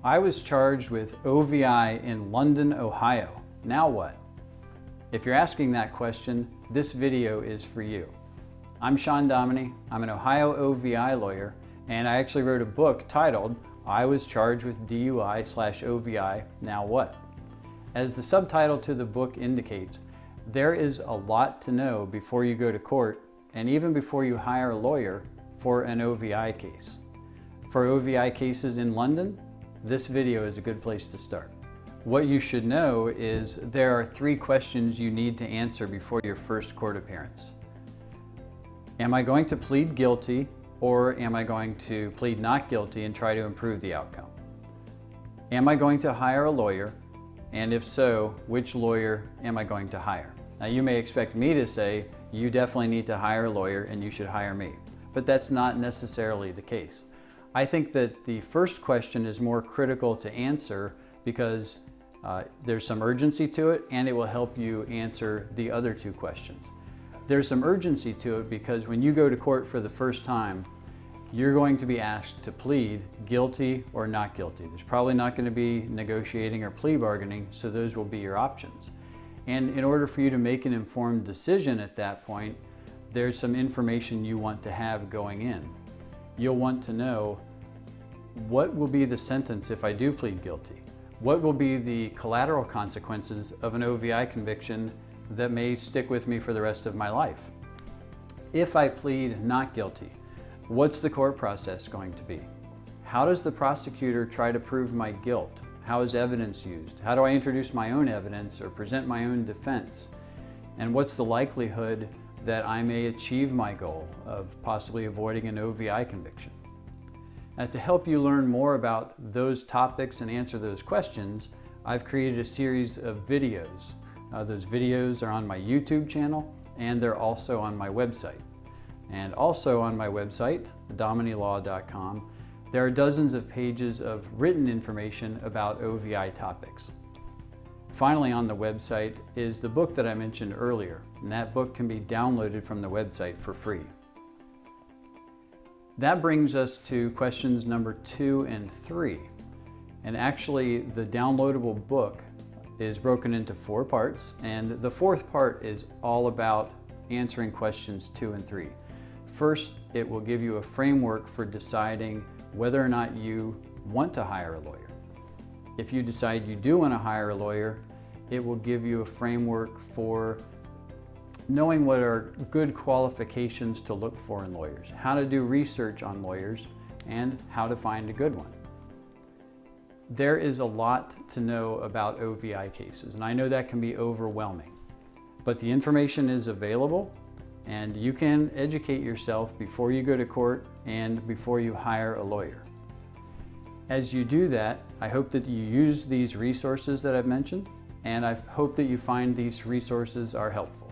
I was charged with O.V.I. in London, Ohio. Now what? If you're asking that question, this video is for you. I'm Shawn Dominy. I'm an Ohio O.V.I. lawyer, and I actually wrote a book titled, I Was Charged with DUI/O.V.I. Now What? As the subtitle to the book indicates, there is a lot to know before you go to court and even before you hire a lawyer for an O.V.I. case. For O.V.I. cases in London, this video is a good place to start. What you should know is there are 3 questions you need to answer before your first court appearance. Am I going to plead guilty, or am I going to plead not guilty and try to improve the outcome? Am I going to hire a lawyer? And if so, which lawyer am I going to hire? Now you may expect me to say, you definitely need to hire a lawyer and you should hire me. But that's not necessarily the case. I think that the first question is more critical to answer because there's some urgency to it and it will help you answer the other 2 questions. There's some urgency to it because when you go to court for the first time, you're going to be asked to plead guilty or not guilty. There's probably not going to be negotiating or plea bargaining, so those will be your options. And in order for you to make an informed decision at that point, there's some information you want to have going in. You'll want to know what will be the sentence if I do plead guilty? What will be the collateral consequences of an O.V.I. conviction that may stick with me for the rest of my life? If I plead not guilty, what's the court process going to be? How does the prosecutor try to prove my guilt? How is evidence used? How do I introduce my own evidence or present my own defense? And what's the likelihood that I may achieve my goal of possibly avoiding an O.V.I. conviction? And to help you learn more about those topics and answer those questions, I've created a series of videos. Those videos are on my YouTube channel and they're also on my website. And also on my website, dominylaw.com, there are dozens of pages of written information about O.V.I. topics. Finally, on the website is the book that I mentioned earlier, and that book can be downloaded from the website for free. That brings us to questions number 2 and 3. And actually, the downloadable book is broken into 4 parts, and the 4th part is all about answering questions 2 and 3. First, it will give you a framework for deciding whether or not you want to hire a lawyer. If you decide you do want to hire a lawyer, it will give you a framework for knowing what are good qualifications to look for in lawyers, how to do research on lawyers, and how to find a good one. There is a lot to know about O.V.I. cases, and I know that can be overwhelming, but the information is available and you can educate yourself before you go to court and before you hire a lawyer. As you do that, I hope that you use these resources that I've mentioned, and I hope that you find these resources are helpful.